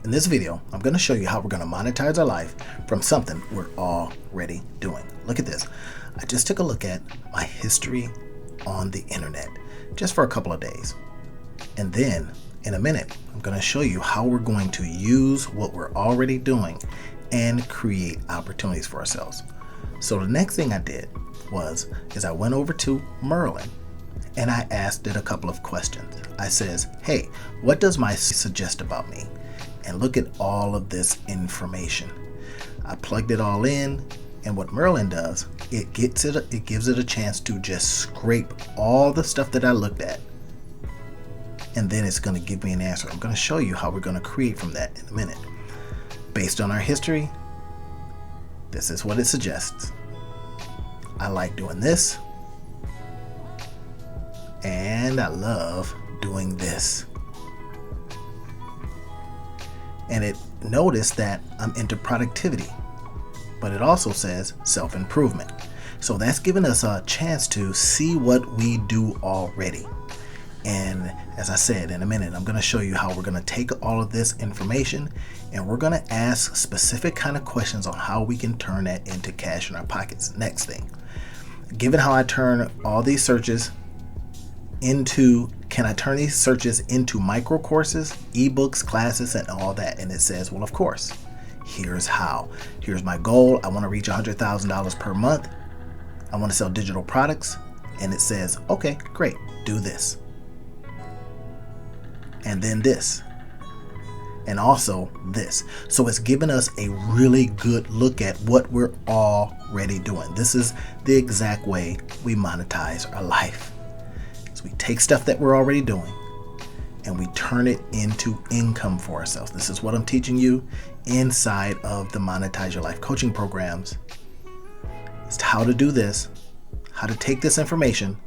In this video, I'm going to show you how we're going to monetize our life from something we're already doing. Look at this. I just took a look at my history on the internet just for a couple of days. And then in a minute, I'm going to show you how we're going to use what we're already doing and create opportunities for ourselves. So the next thing I did is I went over to Merlin and I asked it a couple of questions. I says, hey, what does my suggest about me? And look at all of this information. I plugged it all in, and what Merlin does, it gives it a chance to just scrape all the stuff that I looked at, and then it's going to give me an answer. I'm going to show you how we're going to create from that in a minute. Based on our history, this is what it suggests. I like doing this, and I love doing this. And it noticed that I'm into productivity, but it also says self-improvement. So that's giving us a chance to see what we do already. And as I said, in a minute, I'm going to show you how we're going to take all of this information and we're going to ask specific kind of questions on how we can turn that into cash in our pockets. Next thing, given how I turn all these searches into, can I turn these searches into micro courses, ebooks, classes, and all that? And it says, well, of course, here's how. Here's my goal. I want to reach $100,000 per month. I want to sell digital products. And it says, okay, great, do this. And then this. And also this. So it's given us a really good look at what we're already doing. This is the exact way we monetize our life. So we take stuff that we're already doing and we turn it into income for ourselves. This is what I'm teaching you inside of the Monetize Your Life coaching programs. It's how to do this, how to take this information,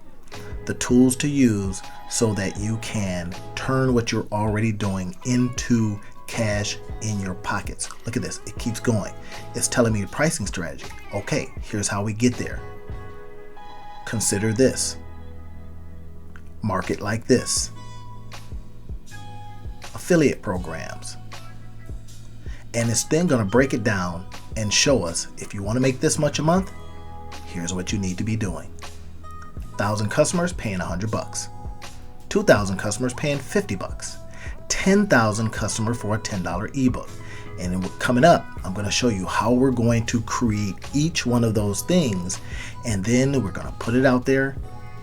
the tools to use so that you can turn what you're already doing into cash in your pockets. Look at this. It keeps going. It's telling me the pricing strategy. Okay, here's how we get there. Consider this. Market like this. Affiliate programs. And it's then going to break it down and show us, if you want to make this much a month, here's what you need to be doing. 1,000 customers paying $100. 2,000 customers paying $50. 10,000 customer for a $10 ebook. And coming up, I'm going to show you how we're going to create each one of those things. And then we're going to put it out there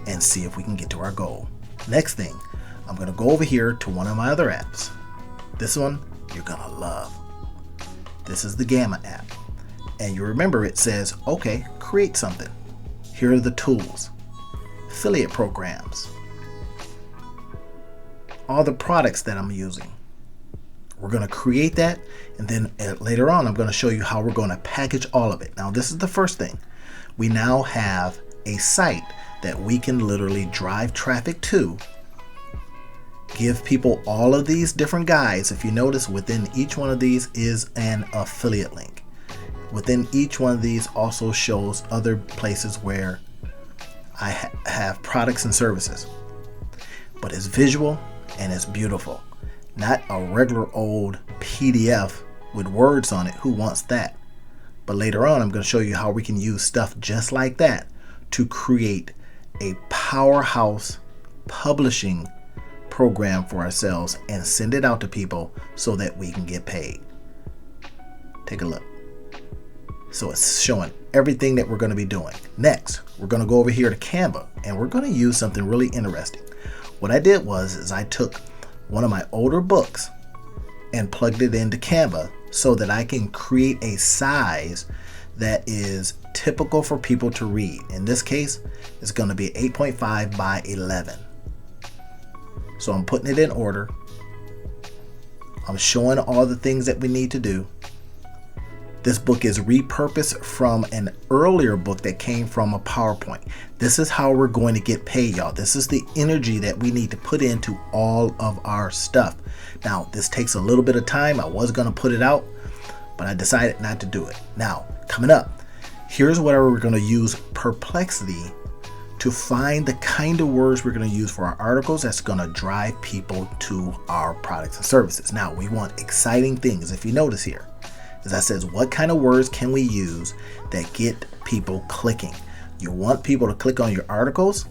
and see if we can get to our goal. Next thing, I'm going to go over here to one of my other apps. This one you're going to love. This is the Gamma app. And you remember it says, okay, create something. Here are the tools. Affiliate programs. All the products that I'm using. We're going to create that, and then later on I'm going to show you how we're going to package all of it. Now this is the first thing. We now have a site that we can literally drive traffic to, give people all of these different guides. If you notice, within each one of these is an affiliate link. Within each one of these also shows other places where I have products and services. But it's visual and it's beautiful. Not a regular old PDF with words on it. Who wants that? But later on, I'm going to show you how we can use stuff just like that to create a powerhouse publishing program for ourselves and send it out to people so that we can get paid. Take a look. So it's showing everything that we're going to be doing. Next, we're going to go over here to Canva and we're going to use something really interesting. What I did is I took one of my older books and plugged it into Canva so that I can create a size that is typical for people to read. In this case, it's going to be 8.5 by 11. So I'm putting it in order. I'm showing all the things that we need to do. This book is repurposed from an earlier book that came from a PowerPoint. This is how we're going to get paid, y'all. This is the energy that we need to put into all of our stuff. Now, this takes a little bit of time. I was going to put it out, but I decided not to do it. Now, coming up, here's where we're going to use Perplexity to find the kind of words we're going to use for our articles that's going to drive people to our products and services. Now, we want exciting things. If you notice here, as I says, what kind of words can we use that get people clicking? You want people to click on your articles.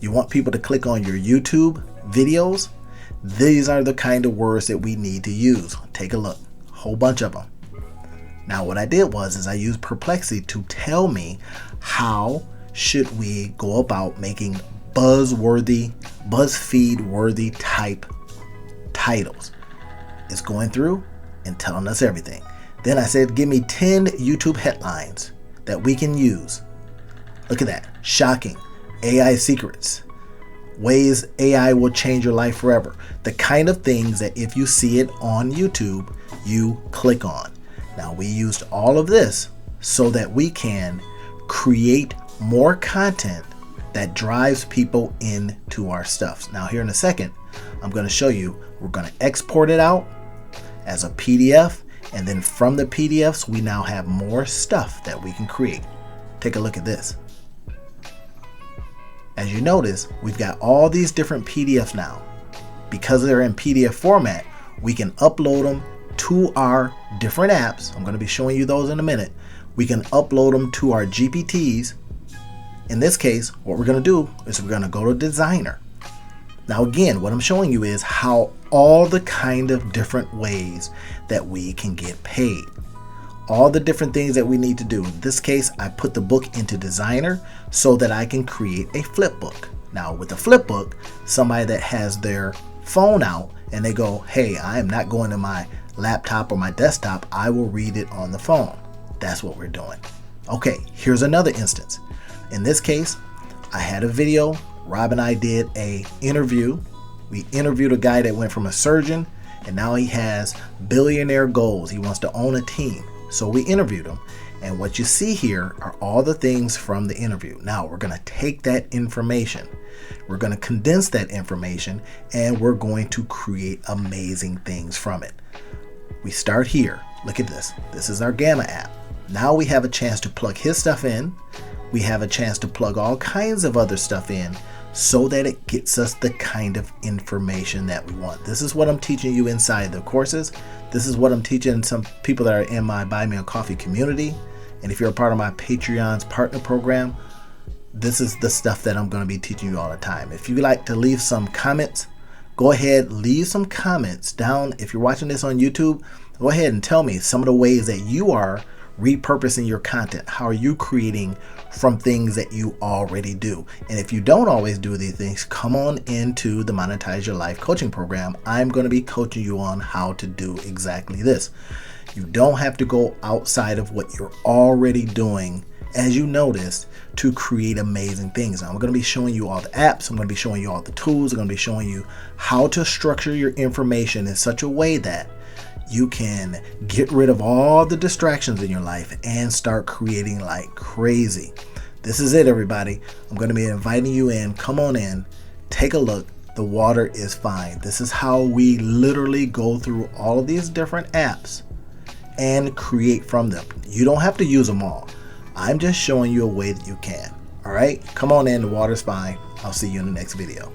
You want people to click on your YouTube videos. These are the kind of words that we need to use. Take a look, a whole bunch of them. Now, what I did was I used Perplexity to tell me how should we go about making BuzzFeed-worthy type titles. It's going through and telling us everything. Then I said, give me 10 YouTube headlines that we can use. Look at that. Shocking. AI secrets. Ways AI will change your life forever. The kind of things that if you see it on YouTube, you click on. Now, we used all of this so that we can create more content that drives people into our stuff. Now, here in a second, I'm going to show you, we're going to export it out as a PDF. And then from the PDFs, we now have more stuff that we can create. Take a look at this. As you notice, we've got all these different PDFs now. Because they're in PDF format, we can upload them to our different apps. I'm going to be showing you those in a minute. We can upload them to our GPTs. In this case, what we're going to do is we're going to go to Designer. Now again, what I'm showing you is how all the kind of different ways that we can get paid. All the different things that we need to do. In this case, I put the book into Designer so that I can create a flip book. Now with the flip book, somebody that has their phone out and they go, hey, I am not going to my laptop or my desktop, I will read it on the phone. That's what we're doing. Okay, here's another instance. In this case, I had a video. Rob and I did a interview. We interviewed a guy that went from a surgeon and now he has billionaire goals. He wants to own a team. So we interviewed him. And what you see here are all the things from the interview. Now we're going to take that information. We're going to condense that information and we're going to create amazing things from it. We start here. Look at this. This is our Gamma app. Now we have a chance to plug his stuff in. We have a chance to plug all kinds of other stuff in so that it gets us the kind of information that we want. This is what I'm teaching you inside the courses. This is what I'm teaching some people that are in my Buy Me a Coffee community. And if you're a part of my Patreon's partner program, this is the stuff that I'm going to be teaching you all the time. If you'd like to leave some comments, go ahead, leave some comments down. If you're watching this on YouTube, go ahead and tell me some of the ways that you are repurposing your content. How are you creating from things that you already do? And if you don't always do these things, come on into the Monetize Your Life coaching program. I'm going to be coaching you on how to do exactly this. You don't have to go outside of what you're already doing, as you noticed, to create amazing things. Now, I'm going to be showing you all the apps. I'm going to be showing you all the tools. I'm going to be showing you how to structure your information in such a way that you can get rid of all the distractions in your life and start creating like crazy. This is it, everybody. I'm going to be inviting you in. Come on in. Take a look. The water is fine. This is how we literally go through all of these different apps and create from them. You don't have to use them all. I'm just showing you a way that you can. All right, come on in. The water's fine. I'll see you in the next video.